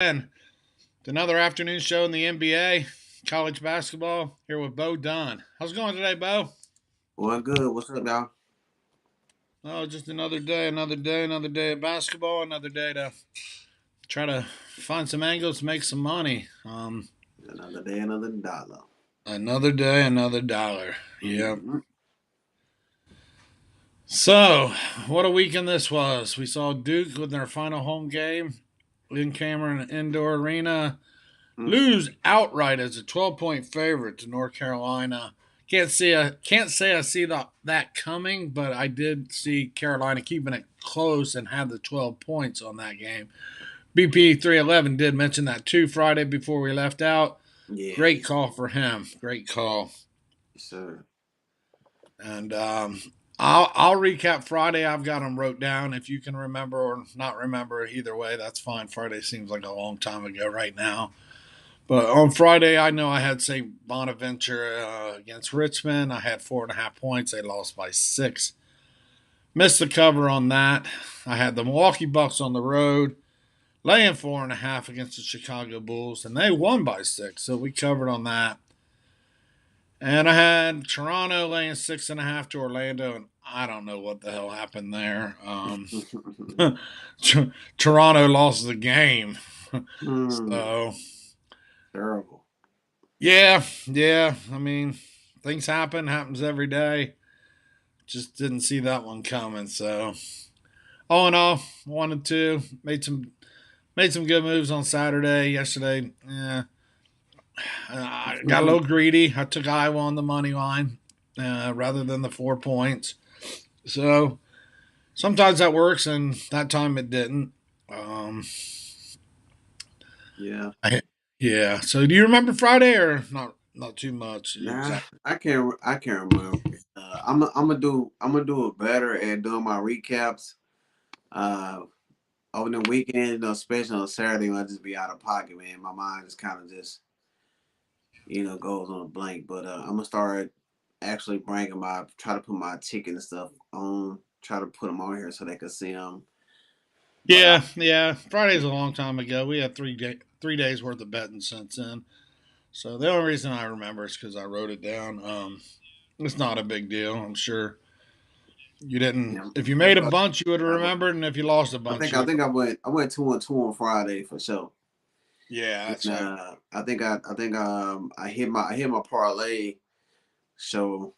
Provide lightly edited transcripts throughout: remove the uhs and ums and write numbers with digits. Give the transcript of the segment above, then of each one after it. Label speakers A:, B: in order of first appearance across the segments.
A: And another afternoon show in the NBA, college basketball, here with Bo Dunn. How's it going today, Bo?
B: Well, good. What's up, y'all?
A: Oh, just another day, another day, another day of basketball, another day to try to find some angles, make some money.
B: Another day, another dollar.
A: Another day, another dollar. Yeah.
B: Mm-hmm.
A: So, what a weekend this was. We saw Duke with their final home game in Cameron Indoor Arena lose outright as a 12-point favorite to North Carolina. Can't say I see that coming, but I did see Carolina keeping it close and had the 12 points on that game. BP 311 did mention that too Friday before we left out.
B: Yeah,
A: Great call for him. Great call.
B: yes, sir.
A: And I'll recap Friday. I've got them wrote down. If you can remember or not remember, either way, that's fine. Friday seems like a long time ago right now. But on Friday, I know I had St. Bonaventure against Richmond. I had 4.5 points. They lost by 6. Missed the cover on that. I had the Milwaukee Bucks on the road, laying 4.5 against the Chicago Bulls, and they won by 6. So we covered on that. And I had Toronto laying 6.5 to Orlando, and I don't know what the hell happened there. Toronto lost the game.
B: Hmm.
A: So
B: Terrible.
A: yeah. I mean, things happens every day. Just didn't see that one coming. So all in all, wanted to made some good moves on Saturday. Yesterday, yeah, I got a little greedy. I took Iowa on the money line rather than the 4 points. So sometimes that works, and that time it didn't. Um,
B: Yeah.
A: I, yeah. So do you remember Friday or not? Not too much.
B: Nah,
A: Exactly.
B: I can't. I can't remember. I'm gonna do it better at doing my recaps. Uh, over the weekend, especially on Saturday when I just be out of pocket, man. My mind just kind of just goes on a blank. But I'm gonna start actually bringing try to put my ticket and stuff on. Try to put them on here so they can see them. But
A: Yeah. Friday's a long time ago. We had 3 days worth of betting since then. So the only reason I remember is because I wrote it down. It's not a big deal. I'm sure you didn't.
B: yeah,
A: If you
B: that's
A: made a
B: what
A: bunch, you would have
B: I,
A: remembered, and if you lost a
B: I
A: bunch,
B: think
A: you
B: I
A: would.
B: think I went 2-2 on Friday for sure.
A: Yeah,
B: And
A: that's right.
B: I think I hit my parlay, so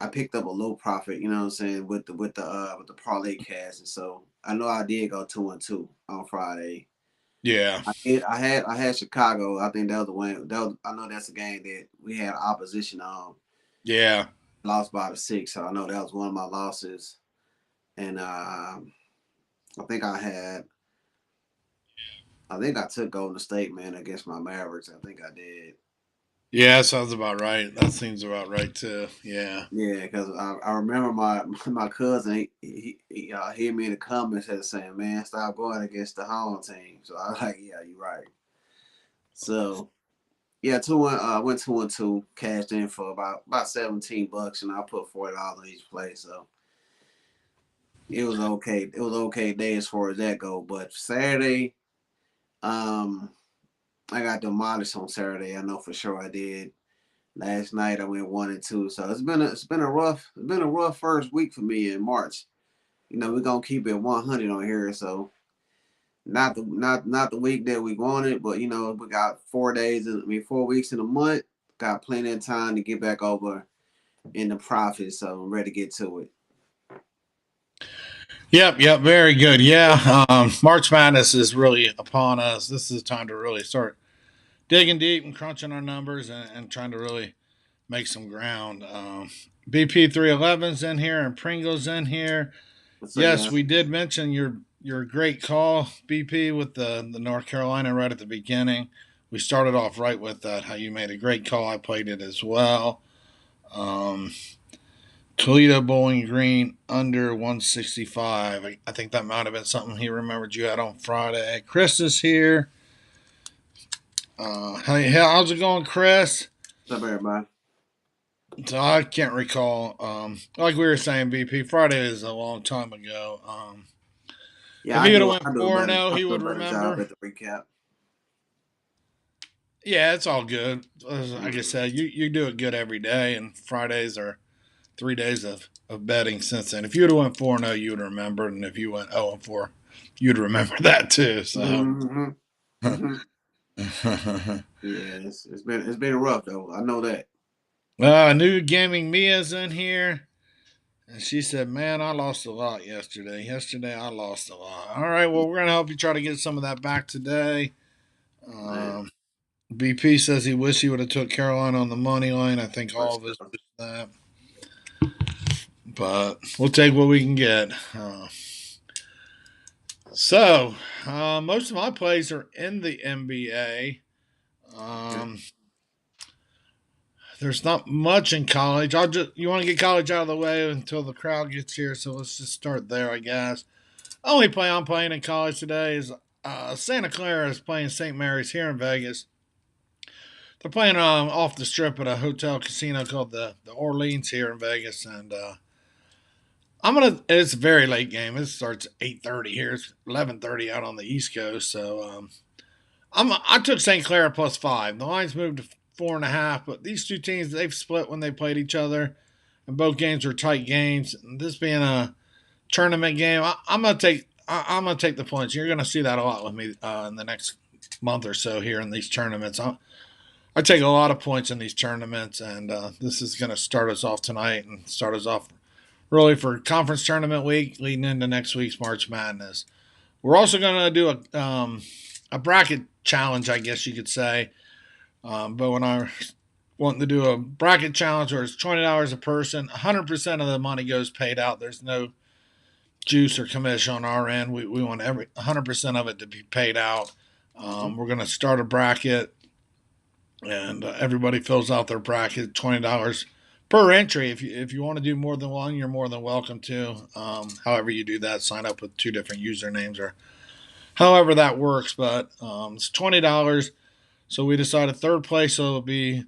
B: I picked up a low profit. You know what I'm saying with the parlay cash, and so I know I did go 2-2 on Friday.
A: Yeah,
B: I had Chicago. I think that was the one. I know that's a game that we had opposition on.
A: yeah,
B: Lost by the 6, so I know that was one of my losses. And I think I took Golden State, man, against my Mavericks. I think I did.
A: yeah. Sounds about right. That seems about right too. Yeah,
B: Yeah, because I remember my cousin he hear me in the comments had saying, "Man, stop going against the home team." So I was like, "Yeah, you're right." So yeah, went 2-2, cashed in for about $17, and I put $40 on each play. So it was okay. It was okay day as far as that go. But Saturday, um, I got demolished on Saturday. I know for sure I did. Last night I went 1-2, so it's been a rough first week for me in March. We're gonna keep it 100 on here, so not the week that we wanted, but we got 4 days. I mean, 4 weeks in a month. Got plenty of time to get back over in the profit, so I'm ready to get to it.
A: yep. Very good. Yeah, March Madness is really upon us. This is the time to really start digging deep and crunching our numbers and trying to really make some ground. BP 311's in here and Pringle's in here.
B: What's up,
A: Yes,
B: guys?
A: we did mention your great call, BP, with the North Carolina right at the beginning. We started off right with that. How you made a great call. I played it as well. Um, Toledo Bowling Green under 165. I think that might have been something he remembered you had on Friday. Chris is here. Hey, how's it going, Chris?
B: What's up, everybody?
A: So I can't recall. Like we were saying, BP Friday is a long time ago.
B: Yeah,
A: If
B: I
A: he would have
B: do.
A: went 4-0,
B: I
A: he
B: do a
A: would
B: better job
A: remember.
B: at the recap.
A: Yeah, it's all good. Like I
B: Mm.
A: said, you do it good every day, and Fridays are 3 days of betting since then. If you would have went 4-0, you would remember, and if you went 0-4, you'd remember that too. So,
B: Mm-hmm. Mm-hmm. Yeah, it's been rough though. I know that.
A: new gaming Mia's in here. And she said, "Man, I lost a lot yesterday. Yesterday, I lost a lot." All right, well, we're gonna help you try to get some of that back today.
B: Man,
A: Um, BP says he wished he would have took Carolina on the money line. I think
B: for
A: all of us
B: sure.
A: wish that, but we'll take what we can get. So, most of my plays are in the NBA.
B: Okay.
A: Um, there's not much in college. You want to get college out of the way until the crowd gets here. So let's just start there, I guess. Only play I'm playing in college today is Santa Clara is playing St. Mary's here in Vegas. They're playing off the strip at a hotel casino called the Orleans here in Vegas, and I'm gonna. It's a very late game. It starts at 8:30 here. It's 11:30 out on the East Coast. So I took St. Clara +5. The lines moved to 4.5, but these two teams they've split when they played each other, and both games were tight games. And this being a tournament game, I'm gonna take. I'm gonna take the points. You're gonna see that a lot with me in the next month or so here in these tournaments. I take a lot of points in these tournaments, and this is gonna start us off tonight and start us off really for conference tournament week, leading into next week's March Madness. We're also gonna do a bracket challenge, I guess you could say. But when I wanting to do a bracket challenge where it's $20 a person, 100% of the money goes paid out. There's no juice or commission on our end. We want 100% of it to be paid out.
B: Mm-hmm.
A: We're going to start a bracket, and everybody fills out their bracket. $20 per entry. If you want to do more than one, you're more than welcome to. However you do that, sign up with two different usernames or however that works. But it's $20. So we decided third place, so it'll be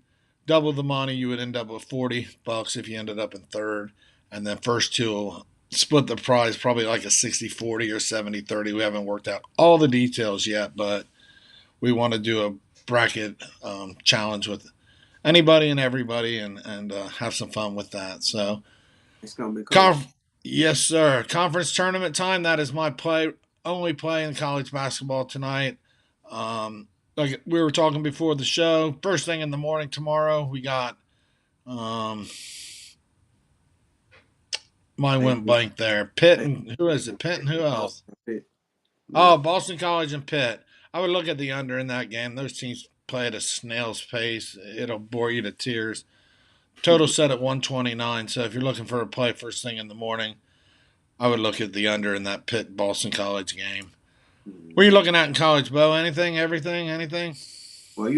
A: double the money. You would end up with $40 if you ended up in third, and then first two will split the prize, probably like a 60-40 or 70-30. We haven't worked out all the details yet, but we want to do a bracket challenge with anybody and everybody, and have some fun with that. So,
B: It's gonna be cool.
A: conf- yes, sir. Conference tournament time. That is my only play in college basketball tonight. Like we were talking before the show, first thing in the morning tomorrow, we got um, mine
B: Hey,
A: went blank there. Pitt
B: hey,
A: and who is it? Pitt and who else?
B: Boston Pitt. Yeah.
A: Oh, Boston College and Pitt. I would look at the under in that game. Those teams play at a snail's pace. It'll bore you to tears. Total set at 129. So if you're looking for a play first thing in the morning, I would look at the under in that Pitt Boston College game. What are you
B: Mhm.
A: looking at in college, Bo? Anything? Everything? Anything?
B: Well, we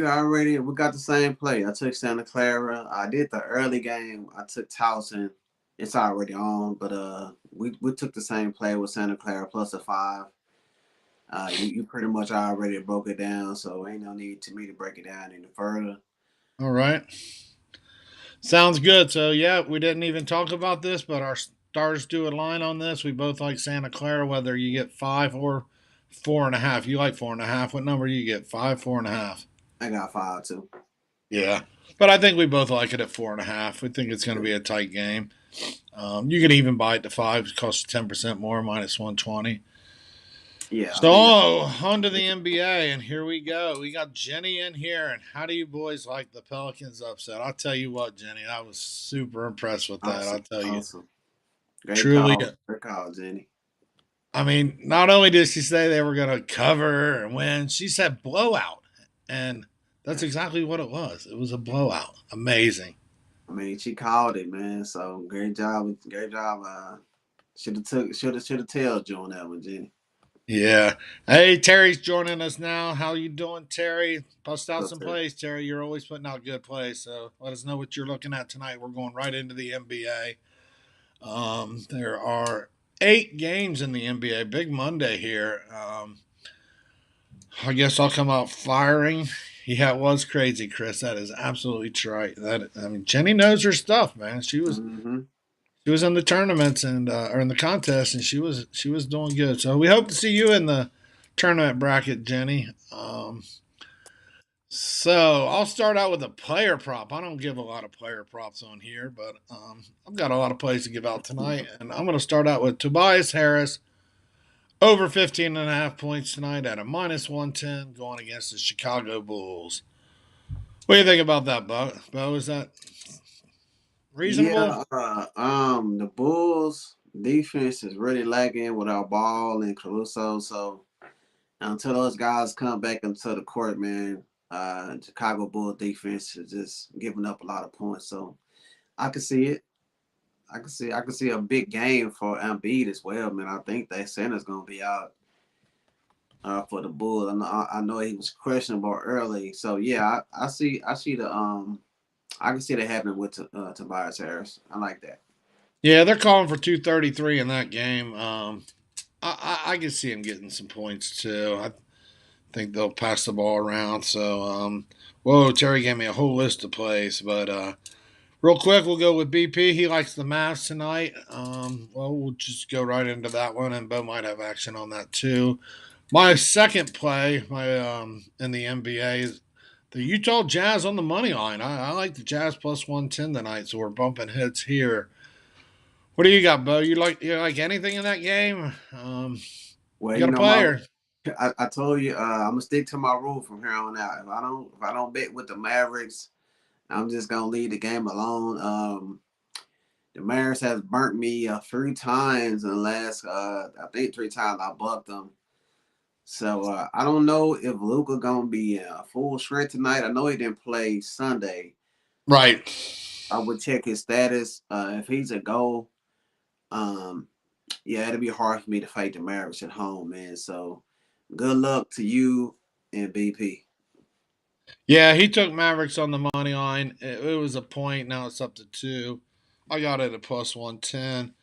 B: got the same play. I took Santa Clara. I did the early game. I took Towson. It's already on, but we took the same play with Santa Clara +5. You pretty much already broke it down, so ain't no need to me to break it down any further.
A: All right. Sounds good. So yeah, we didn't even talk about this, but our stars do a line on this. We both like Santa Clara, whether you get 5 or 4.5. You like 4.5. What number do you get? Five, 4.5.
B: I got 5 too.
A: Yeah. But I think we both like it at 4.5. We think it's going to be a tight game. You can even buy it to five. It costs 10% more, minus 120.
B: Yeah, I
A: So
B: think
A: on to the NBA, and here we go. We got Jenny in here, and how do you boys like the Pelicans upset? I'll tell you what, Jenny, I was super impressed with that. I'll
B: awesome,
A: tell you,
B: awesome. Great
A: truly.
B: call, great call, Jenny.
A: I mean, not only did she say they were going to cover and win, she said blowout, and that's exactly what it was. It was a blowout. Amazing.
B: I mean, she called it, man. So great job, great job. Should have tailed you on that one, Jenny.
A: Yeah. Hey, Terry's joining us now. How you doing, Terry? Bust out
B: So,
A: some plays, Terry. You're always putting out good plays. So let us know what you're looking at tonight. We're going right into the NBA. There are 8 games in the NBA. Big Monday here. I guess I'll come out firing. Yeah, it was crazy, Chris. That is absolutely right. That I mean, Jenny knows her stuff, man. She was
B: mm-hmm.
A: She was in the tournaments and or in the contest, and she was doing good. So we hope to see you in the tournament bracket, Jenny. So I'll start out with a player prop. I don't give a lot of player props on here, but I've got a lot of plays to give out tonight, and I'm going to start out with Tobias Harris over 15.5 points tonight at a -110 going against the Chicago Bulls. What do you think about that, Bo? Bo, is that reasonable?
B: Yeah, the Bulls defense is really lagging without Ball and Caruso. So until those guys come back into the court, man, Chicago Bulls defense is just giving up a lot of points. So I can see it. I can see a big game for Embiid as well, man. I think that center's gonna be out for the Bulls. I know he was questionable early, so yeah, I see the I can see that happening with Tobias Harris. I like that.
A: Yeah, they're calling for 233 in that game. I can see him getting some points too. I think they'll pass the ball around. So, whoa, Terry gave me a whole list of plays, but real quick, we'll go with BP. He likes the Mavs tonight. Well, we'll just go right into that one, and Bo might have action on that too. My second play, my in the NBA is the Utah Jazz on the money line. I like the Jazz +110 tonight, so we're bumping hits here. What do you got, Bo? You like anything in that game?
B: Well,
A: You got a
B: my
A: player?
B: I told you I'm gonna stick to my rule from here on out. If I don't bet with the Mavericks, I'm just gonna leave the game alone. The Mavericks has burnt me 3 times in the last I think 3 times I bucked them. So I don't know if Luca gonna be full strength tonight. I know he didn't play Sunday.
A: Right.
B: I would check his status. If he's a go, um, yeah, it'll be hard for me to fight the Mavericks at home, man. So good luck to you and BP.
A: Yeah, he took Mavericks on the money line. It was a point. Now it's up to two. I got it at +110.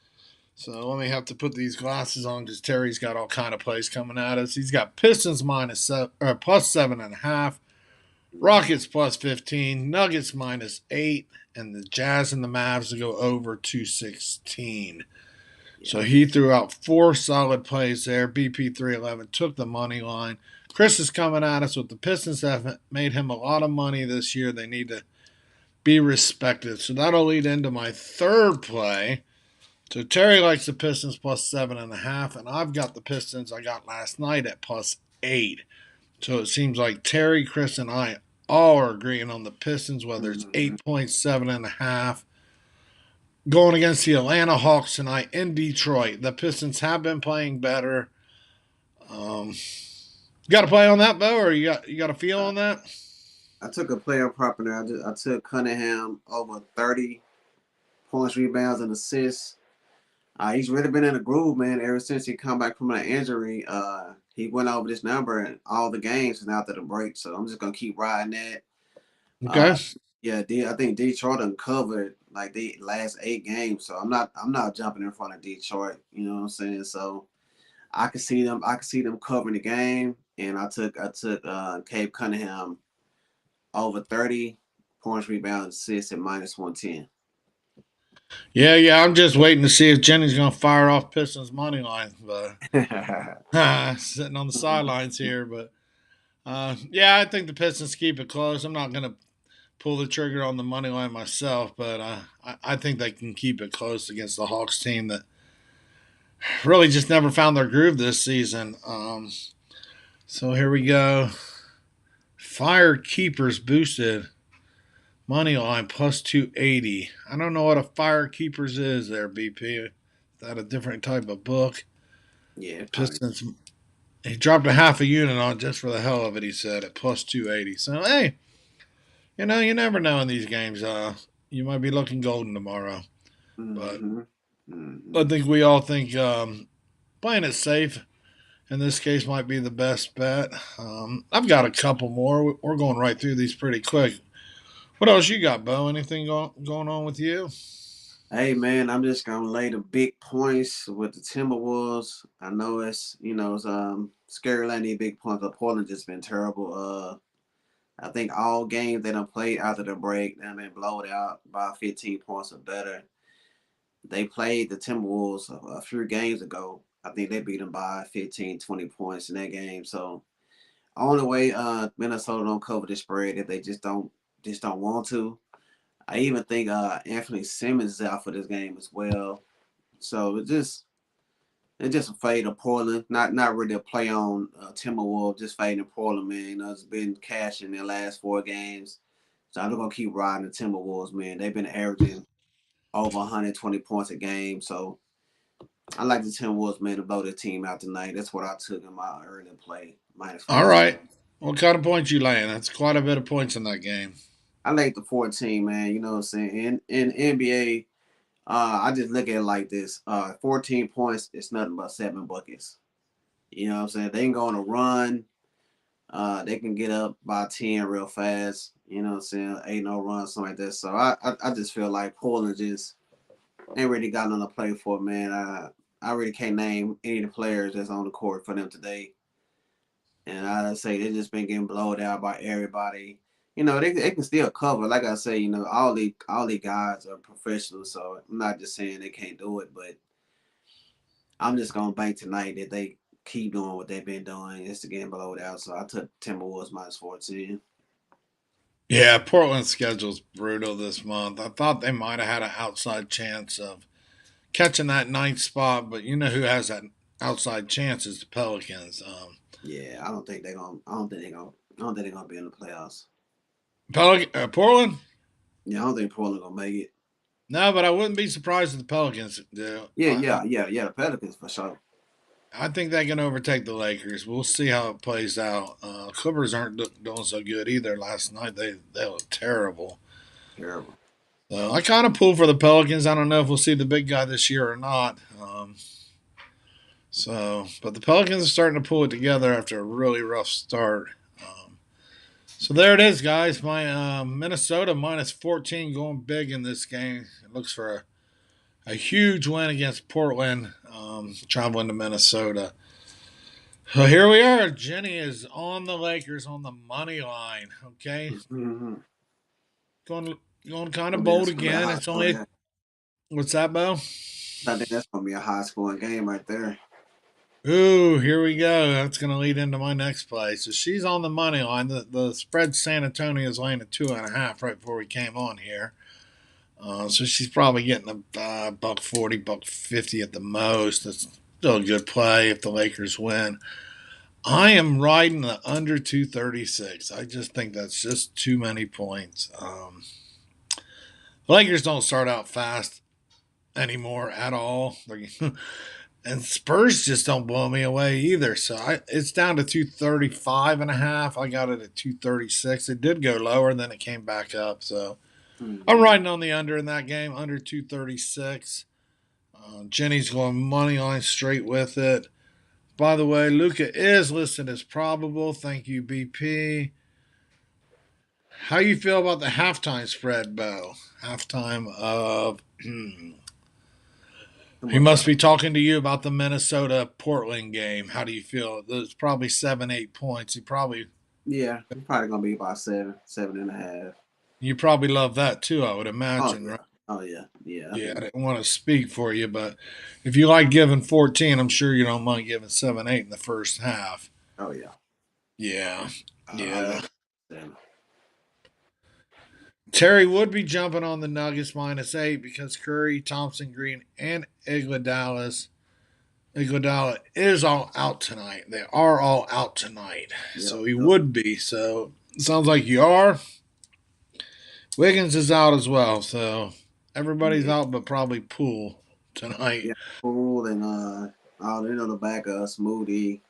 A: So let me have to put these glasses on because Terry's got all kind of plays coming at us. He's got Pistons +7.5, Rockets +15, Nuggets -8, and the Jazz and the Mavs to go over 216. So
B: Yeah.
A: he threw out four solid plays there. BP 311 took the money line. Chris is coming at us with the Pistons have made him a lot of money this year. They need to be respected. So that'll lead into my third play. So Terry likes the Pistons +7.5, and I've got the Pistons I got last night at +8. So it seems like Terry, Chris, and I all are agreeing on the Pistons, whether it's
B: Mm-hmm.
A: 8.7.5. Going against the Atlanta Hawks tonight in Detroit. The Pistons have been playing better. Um, you got to play on that, Bo, or you got a feel
B: Uh,
A: on that?
B: I took a player prop in there. I took Cunningham over 30 points, rebounds, and assists. He's really been in a groove, man. Ever since he come back from an injury, he went over this number in all the games and after the break. So I'm just gonna keep riding that.
A: Okay.
B: Yeah, I think Detroit uncovered like the last 8 games, so I'm not jumping in front of Detroit. You know what I'm saying? So I can see them covering the game, and I took Cape Cunningham over 30 points, rebounds, assists at -110.
A: Yeah, yeah. I'm just waiting to see if Jenny's going to fire off Pistons money line, but sitting on the sidelines here. But yeah, I think the Pistons keep it close. I'm not going to pull the trigger on the money line myself, but I think they can keep it close against the Hawks team that really just never found their groove this season. So here we go. Fire Keepers boosted money line +280. I don't know what a Fire Keepers is there, BP. Is that a different type of book?
B: Yeah, probably.
A: Pistons. He dropped a half a unit on just for the hell of it. He said at +280. So hey, you never know in these games. You might be looking golden tomorrow, but
B: Mm-hmm. Mm-hmm.
A: I think we all think playing it safe in this case might be the best bet. I've got a couple more. We're going right through these pretty quick. What else you got, Bo? Anything going on with you?
B: Hey man, I'm just gonna lay the big points with the Timberwolves. I know it's scary laying these big points, but Portland just been terrible. I think all games they done played after the break, they been blowed out by 15 points or better. They played the Timberwolves a few games ago. I think they beat them by 15, 20 points in that game. So only way Minnesota don't cover the spread if they just don't want to. I even think Anthony Simmons is out for this game as well. So it's just a fade of Portland. Not really a play on Timberwolves, just fading Portland, man. It's been cashing their last 4 games. So I'm gonna keep riding the Timberwolves, man. They've been averaging over 120 points a game. So I like the Timberwolves, man, to blow their team out tonight. That's what I took in my early play, minus
A: All
B: 14.
A: right. What kind of points you laying? That's quite a bit of points in that game.
B: I like the 14, man. You know what I'm saying? In NBA, I just look at it like this. 14 points is nothing but 7 buckets. You know what I'm saying? They can go on a run. They can get up by 10 real fast. You know what I'm saying? Ain't no run, something like that. So I just feel like Portland just ain't really got nothing to play for, man. I really can't name any of the players that's on the court for them today. And I say they just been getting blowed out by everybody. They can still cover. Like I say, all the guys are professionals, so I'm not just saying they can't do it, but I'm just gonna bank tonight that they keep doing what they've been doing. It's to getting blowed out. So I took Timberwolves minus 14.
A: Yeah, Portland's schedule's brutal this month. I thought they might have had an outside chance of catching that ninth spot, but you know who has that outside chance is the Pelicans.
B: Yeah, I don't think they're gonna. I don't think they're gonna. I don't think they're gonna be in the playoffs.
A: Portland?
B: Yeah, I don't think Portland gonna make it.
A: No, but I wouldn't be surprised if the Pelicans do.
B: Yeah, yeah, yeah, yeah. The Pelicans for sure.
A: I think they can overtake the Lakers. We'll see how it plays out. Clippers aren't doing so good either. Last night they looked terrible.
B: Terrible.
A: So I kind of pull for the Pelicans. I don't know if we'll see the big guy this year or not. But the Pelicans are starting to pull it together after a really rough start. So there it is, guys. My Minnesota minus 14 going big in this game. It looks for a huge win against Portland, traveling to Minnesota. So here we are. Jenny is on the Lakers on the money line. Okay,
B: Mm-hmm.
A: going going kind of
B: That's
A: bold
B: gonna be a
A: again.
B: high
A: It's only
B: scoring.
A: what's that, Bo?
B: I think that's gonna be a high scoring game right there.
A: Ooh, here we go. That's going to lead into my next play. So she's on the money line. The spread San Antonio is laying at 2.5 right before we came on here. So she's probably getting a buck 40, buck 50 at the most. That's still a good play if the Lakers win. I am riding the under 236. I just think that's just too many points. The Lakers don't start out fast anymore at all. And Spurs just don't blow me away either. So it's down to 235 and a half. I got it at 236. It did go lower, and then it came back up. So I'm
B: Mm-hmm.
A: riding on the under in that game, under 236. Jenny's going money line straight with it. By the way, Luca is listed as probable. Thank you, BP. How you feel about the halftime spread, Bo? Halftime of
B: Too
A: he
B: much.
A: must be talking to you about the Minnesota Portland game. How do you feel? There's probably 7, 8 points.
B: Yeah, it's probably gonna be about 7, 7.5.
A: You probably love that too, I would
B: Oh
A: imagine, right?
B: yeah. Oh yeah. Yeah, I
A: Yeah, I
B: do.
A: didn't want to speak for you, but if you like giving 14, I'm sure you don't mind giving 7, 8 in the first half.
B: Oh yeah.
A: Yeah.
B: I
A: Yeah.
B: love that.
A: Terry would be jumping on the Nuggets -8 because Curry, Thompson, Green, and Iguodala is all out tonight. They are all out tonight,
B: Yep.
A: so he
B: Yep.
A: would be. So it sounds like you are. Wiggins is out as well, so everybody's
B: Yeah.
A: out, but probably Poole tonight.
B: Yeah. Pool and the back Smoothie,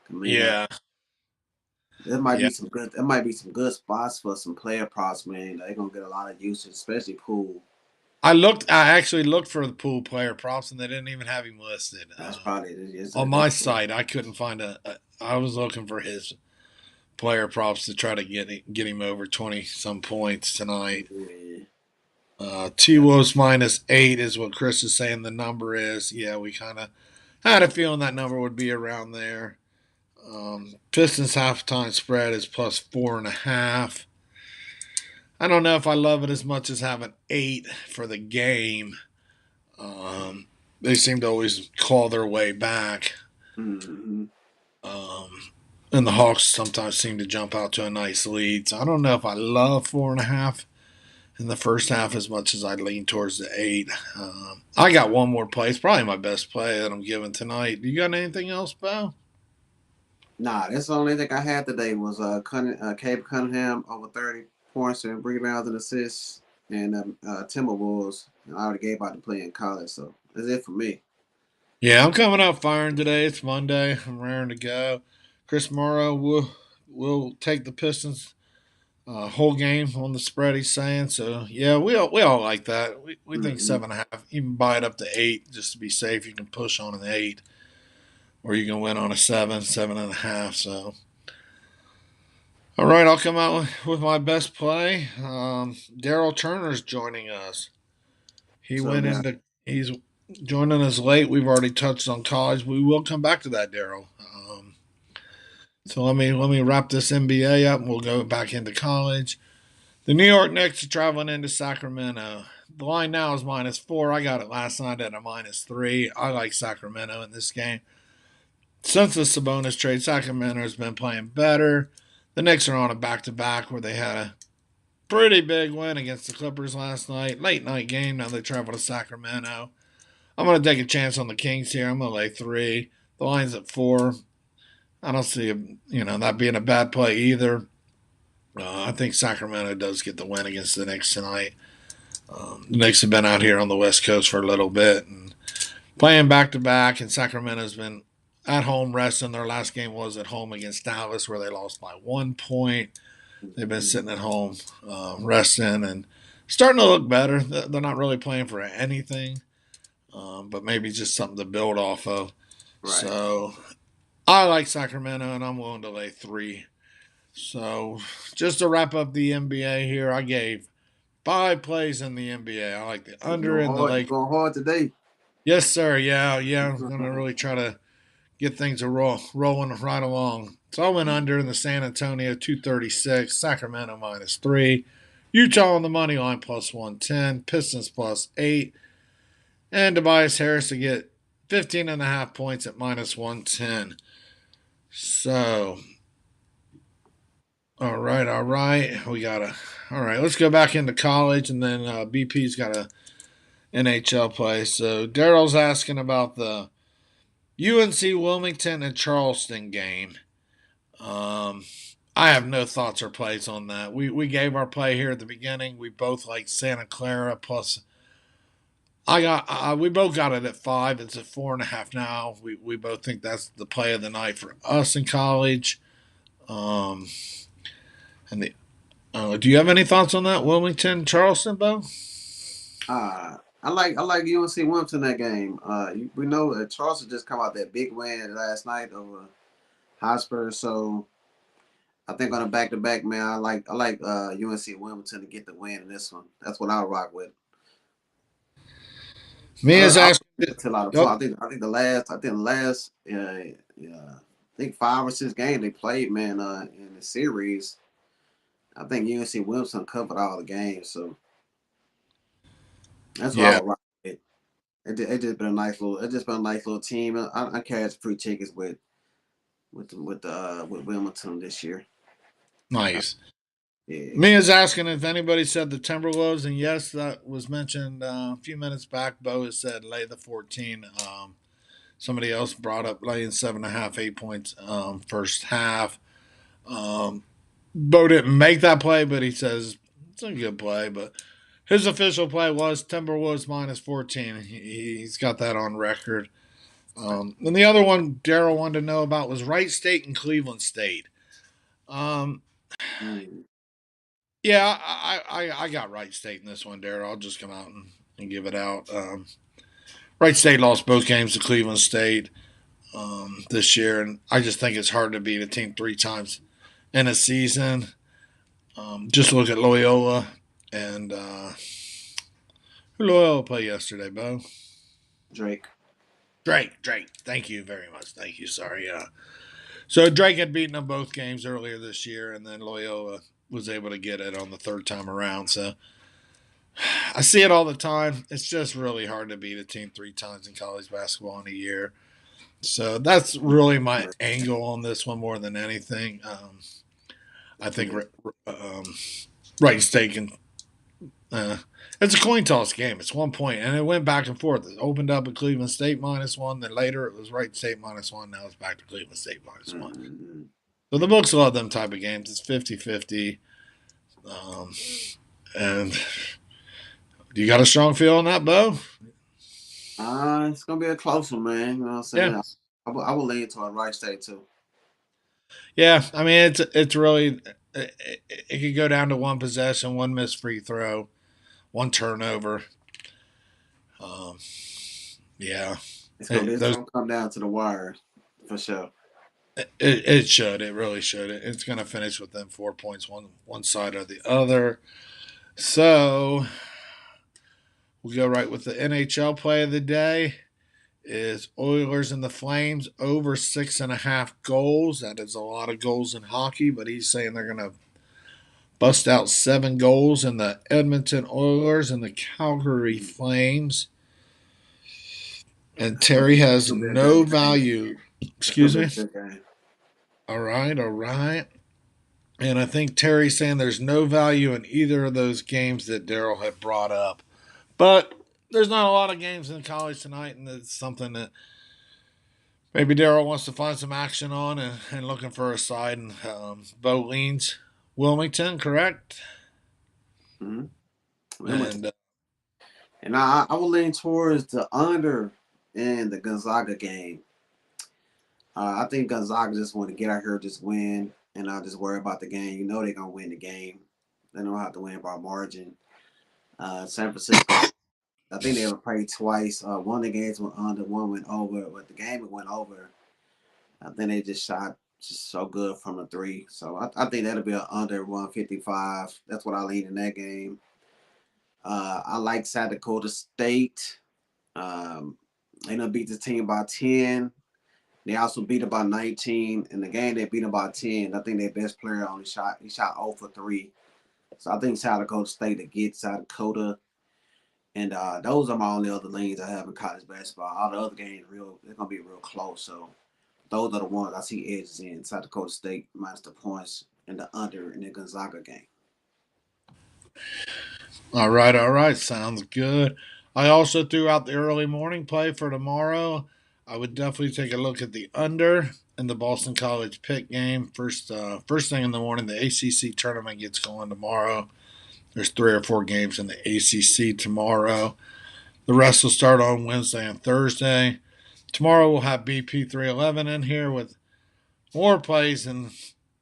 B: Kaminga.
A: Yeah,
B: There might
A: yeah.
B: be some good. There might be some good spots for some player props, man. They're gonna get a lot of usage, especially Pool.
A: I looked. I actually looked for the Poole player props, and they didn't even have him listed
B: That's probably it's
A: on
B: a,
A: my
B: that's
A: site. I couldn't find I was looking for his player props to try to get him over 20 some points tonight.
B: yeah,
A: T
B: yeah,
A: Wolves -8 is what Chris is saying the number is. Yeah, we kind of had a feeling that number would be around there. Pistons halftime spread is +4.5. I don't know if I love it as much as having 8 for the game. Um, they seem to always claw their way back.
B: Mm-hmm.
A: Um, and the Hawks sometimes seem to jump out to a nice lead. So I don't know if I love 4.5 in the first half as much as I lean towards the 8. I got one more play. It's probably my best play that I'm giving tonight. Do you got anything else, Bo?
B: Nah, that's the only thing I had today was Cape Cunningham over 30 points and rebounds and assists, and Timberwolves. I already gave out the play in college, so that's it for me.
A: Yeah, I'm coming out firing today. It's Monday. I'm raring to go. Chris Morrow will take the Pistons whole game on the spread. He's saying so. Yeah, we all like that. We think
B: Mm-hmm.
A: 7.5. Even buy it up to 8 just to be safe. You can push on an 8, or you can win on a 7, 7.5. So all right, I'll come out with my best play. Daryl Turner's joining us. He
B: So
A: went
B: now,
A: into he's joining us late. We've already touched on college. We will come back to that, Daryl. So let me wrap this NBA up, and we'll go back into college. The New York Knicks are traveling into Sacramento. The line now is -4. I got it last night at a -3. I like Sacramento in this game. Since the Sabonis trade, Sacramento has been playing better. The Knicks are on a back-to-back where they had a pretty big win against the Clippers last night. Late night game. Now they travel to Sacramento. I'm going to take a chance on the Kings here. I'm going to lay 3. The line's at 4. I don't see that being a bad play either. I think Sacramento does get the win against the Knicks tonight. The Knicks have been out here on the West Coast for a little bit and playing back to back, and Sacramento's been at home resting. Their last game was at home against Dallas, where they lost by 1 point. They've been
B: mm-hmm.
A: sitting at home resting and starting to look better. They're not really playing for anything, but maybe just something to build off of.
B: Right.
A: So I like Sacramento, and I'm willing to lay 3. So just to wrap up the NBA here, I gave 5 plays in the NBA. I like the
B: You
A: under
B: going
A: in the
B: hard? You
A: Lake.
B: going hard today?
A: Yes, sir. Yeah, yeah. I'm gonna really try to get things rolling right along. So I went under in the San Antonio 236, Sacramento -3, Utah on the money line +110, Pistons +8, and Tobias Harris to get 15.5 points at -110. So all right. We gotta. All right, let's go back into college, and then BP's got a NHL play. So Daryl's asking about the UNC Wilmington and Charleston game. Um, I have no thoughts or plays on that. We gave our play here at the beginning. We both like Santa Clara plus. We both got it at 5. It's at 4.5 now. We both think that's the play of the night for us in college. Um, and the do you have any thoughts on that Wilmington Charleston, Bo?
B: I like UNC Wilmington that game. We know that Charleston just come out that big win last night over Hotspur, so I think on a back to back, man, I like UNC Wilmington to get the win in this one. That's what I'll rock with.
A: Me is
B: I
A: asking.
B: to a lot of
A: Oh,
B: fun. I think 5 or 6 games they played, man, in the series. I think UNC Wilmington covered all the games, so that's what I
A: yeah,
B: would rock with. It just been a nice little. It just been a nice little team. I carried free tickets with Wilmington this year.
A: nice.
B: Yeah.
A: Me is asking if anybody said the Timberwolves, and yes, that was mentioned a few minutes back. Bo has said lay the 14. Somebody else brought up laying 7.5, 8 points first half. Bo didn't make that play, but he says it's a good play. But his official play was Timberwolves -14. He's got that on record. And the other one Daryl wanted to know about was Wright State and Cleveland State. Um,
B: Mm.
A: yeah, I got Wright State in this one, Daryl. I'll just come out and give it out. Wright State lost both games to Cleveland State this year, and I just think it's hard to beat a team 3 times in a season. Just look at Loyola and who Loyola played yesterday, Bo?
B: Drake.
A: Drake. Thank you very much. Thank you. Sorry. So Drake had beaten them both games earlier this year, and then Loyola was able to get it on the third time around. So I see it all the time. It's just really hard to beat a team 3 times in college basketball in a year. So that's really my angle on this one more than anything. I think
B: Yeah.
A: Wright State can. Uh, it's a coin toss game. It's 1 point, and it went back and forth. It opened up at Cleveland State -1, then later it was Wright State -1. Now it's back to Cleveland State -1.
B: Mm-hmm.
A: So the books love them type of games. It's 50-50. Um, and you got a strong feel on that, Bo?
B: It's gonna be a close one, man. You know what I'm
A: Yeah.
B: saying? I will lean toward Wright State too.
A: Yeah, I mean it's really it could go down to one possession, one missed free throw, one turnover. Um, yeah,
B: It's
A: those
B: gonna come down to the wire for sure.
A: it should, it really should. It's going to finish within 4 points, one side or the other. So we'll go right with the NHL play of the day. Is Oilers and the Flames over 6.5 goals. That is a lot of goals in hockey, but he's saying they're going to bust out 7 goals in the Edmonton Oilers and the Calgary Flames. And
B: It's gonna
A: Terry has
B: be a good
A: no
B: game.
A: value.
B: It's gonna
A: Excuse
B: be a
A: me?
B: good game.
A: All right, all right. And I think Terry's saying there's no value in either of those games that Daryl had brought up. But there's not a lot of games in college tonight, and it's something that maybe Daryl wants to find some action on and looking for a side. And Bo leans Wilmington, correct?
B: Mm-hmm.
A: And
B: And I will lean towards the under in the Gonzaga game. I think Gonzaga just want to get out here, just win, and not just worry about the game. You know they're gonna win the game. They don't have to win by margin. San Francisco, I think they ever played twice. One of the games went under, one went over. But the game it went over. I think they just shot just so good from the three. So I think that'll be an under 155. That's what I lean in that game. I like South Dakota State. Um, they done beat the team by 10. They also beat them by 19. In the game, they beat them by 10. I think their best player only shot, he shot 0 for 3. So I think South Dakota State to get South Dakota. And those are my only other lanes I have in college basketball. All the other games, they're going to be real close. So those are the ones I see edges in. South Dakota State minus the points and the under in the Gonzaga game.
A: all right. Sounds good. I also threw out the early morning play for tomorrow. I would definitely take a look at the under in the Boston College Pitt game. First thing in the morning, the ACC tournament gets going tomorrow. There's 3 or 4 games in the ACC tomorrow. The rest will start on Wednesday and Thursday. Tomorrow we'll have BP 311 in here with more plays in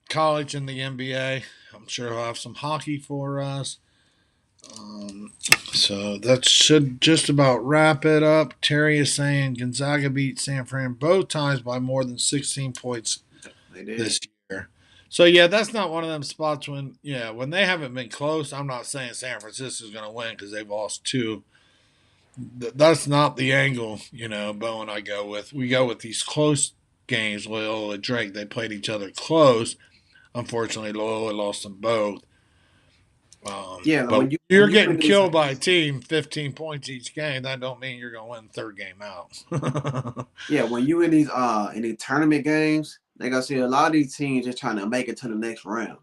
A: college and the NBA. I'm sure he'll have some hockey for us. Um, so that should just about wrap it up. Terry is saying Gonzaga beat San Fran both times by more than 16 points
B: They did.
A: this year. So yeah, that's not one of them spots when they haven't been close. I'm not saying San Francisco's going to win because they've lost 2. That's not the angle, Bo and I go with. We go with these close games. Loyola Drake, they played each other close. Unfortunately, Loyola lost them both.
B: Yeah,
A: But
B: when
A: you're
B: you win
A: getting
B: these
A: killed by a team 15 points each game. That don't mean you're going to win the third game out.
B: Yeah, when you in these tournament games, they gonna see a lot of these teams just trying to make it to the next round.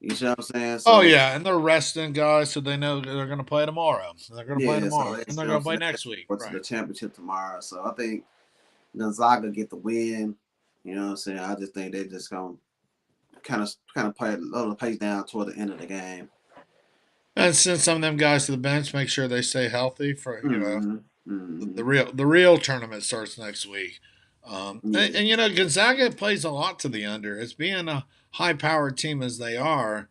B: You see what I'm saying?
A: Oh
B: So
A: yeah, and they're resting guys, so they know they're going to play tomorrow. They're going to play
B: yeah, so
A: tomorrow,
B: they
A: and they're
B: you know
A: going to play
B: they
A: next week.
B: go to
A: Right.
B: the championship tomorrow. So I think Gonzaga get the win. You know what I'm saying? I just think they just gonna kind of play a little pace down toward the end of the game.
A: And send some of them guys to the bench. Make sure they stay healthy for
B: Mm-hmm.
A: the
B: Mm-hmm.
A: real tournament starts next week.
B: Yeah.
A: Gonzaga plays a lot to the under. It's being a high powered team as they are.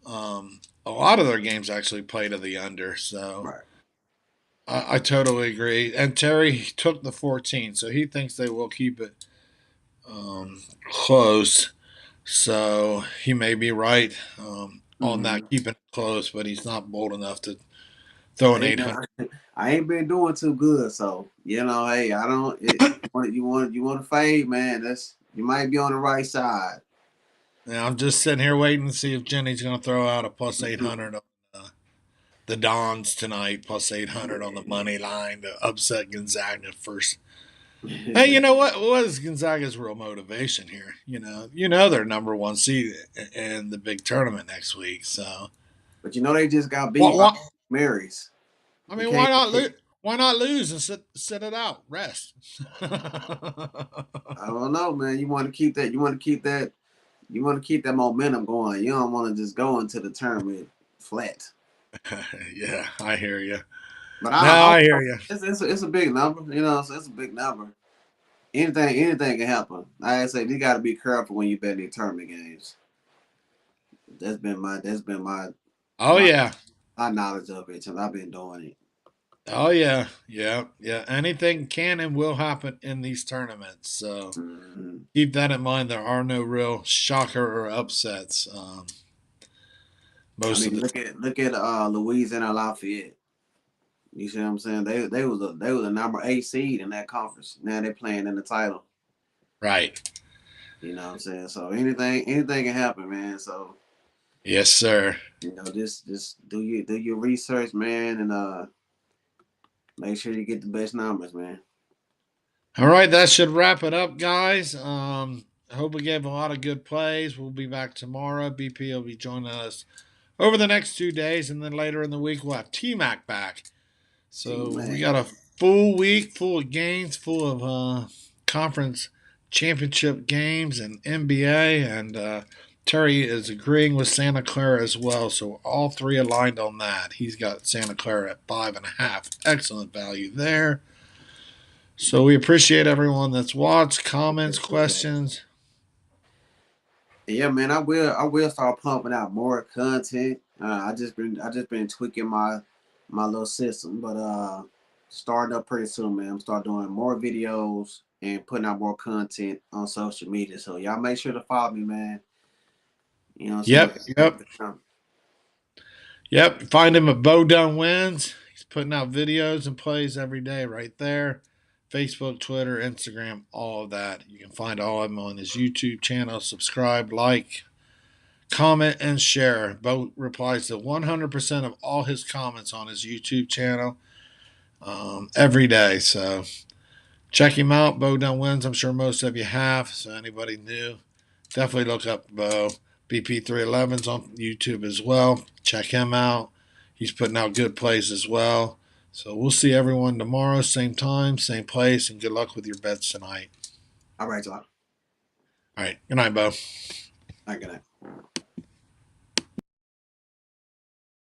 A: A lot of their games actually play to the under. So
B: Right.
A: I totally agree. And Terry took the 14, so he thinks they will keep it close. So he may be right on
B: Mm-hmm.
A: that, keeping it close, but he's not bold enough to throw an
B: Hey
A: 800.
B: man, I ain't been doing too good, so hey, I don't. You want to fade, man? That's you might be on the right side.
A: Yeah, I'm just sitting here waiting to see if Jenny's going to throw out a plus
B: Mhm.
A: 800. the Dons tonight plus 800 on the money line to upset Gonzaga first. Hey, you know what? What is Gonzaga's real motivation here? They're number one seed in the big tournament next week. So,
B: But they just got beat
A: what?
B: by
A: What?
B: Marys.
A: I
B: You
A: mean,
B: can't.
A: why not lose? Why not lose and sit it out, rest?
B: I don't know, man. You want to keep that. You want to keep that. You want to keep that momentum going. You don't want to just go into the tournament flat.
A: Yeah, I hear you.
B: But
A: No,
B: I
A: I hear you.
B: it's a big number. So it's a big number. Anything can happen. Like I say, you got to be careful when you bet these tournament games. That's been
A: Oh
B: my
A: yeah.
B: my knowledge of it since I've been doing it.
A: Oh yeah. Yeah. Yeah. Anything can and will happen in these tournaments. So
B: Mm-hmm.
A: keep that in mind. There are no real shocker or upsets
B: I
A: most of
B: mean,
A: the time.
B: look at Louisiana Lafayette. You see what I'm saying? They was a number 8 seed in that conference. Now they're playing in the title.
A: Right.
B: You know what I'm saying? So anything can happen, man. So
A: Yes, sir.
B: just do your research, man, and make sure you get the best numbers, man.
A: All right. That should wrap it up, guys. I hope we gave a lot of good plays. We'll be back tomorrow. BP will be joining us over the next 2 days, and then later in the week we'll have T Mac back.
B: T
A: So we
B: Mac.
A: got a full week full of games, full of conference championship games and NBA. And Terry is agreeing with Santa Clara as well. So all three aligned on that. He's got Santa Clara at 5.5. Excellent value there. So we appreciate everyone that's watched, comments, questions.
B: Yeah, man, I will start pumping out more content. I just been tweaking my little system, but starting up pretty soon, man. I'm start doing more videos and putting out more content on social media. So y'all make sure to follow me, man. You know what I'm saying?
A: Yep, yep. Yep, find him at Bo Done Wins. He's putting out videos and plays every day right there. Facebook, Twitter, Instagram, all of that. You can find all of them on his YouTube channel. Subscribe, like, comment, and share. Bo replies to 100% of all his comments on his YouTube channel every day. So check him out. Bo Done Wins. I'm sure most of you have. So anybody new, definitely look up Bo. BP311's on YouTube as well. Check him out. He's putting out good plays as well. So we'll see everyone tomorrow, same time, same place, and good luck with your bets tonight.
B: All right, y'all.
A: All right. Good night, Bo.
B: All right, good night.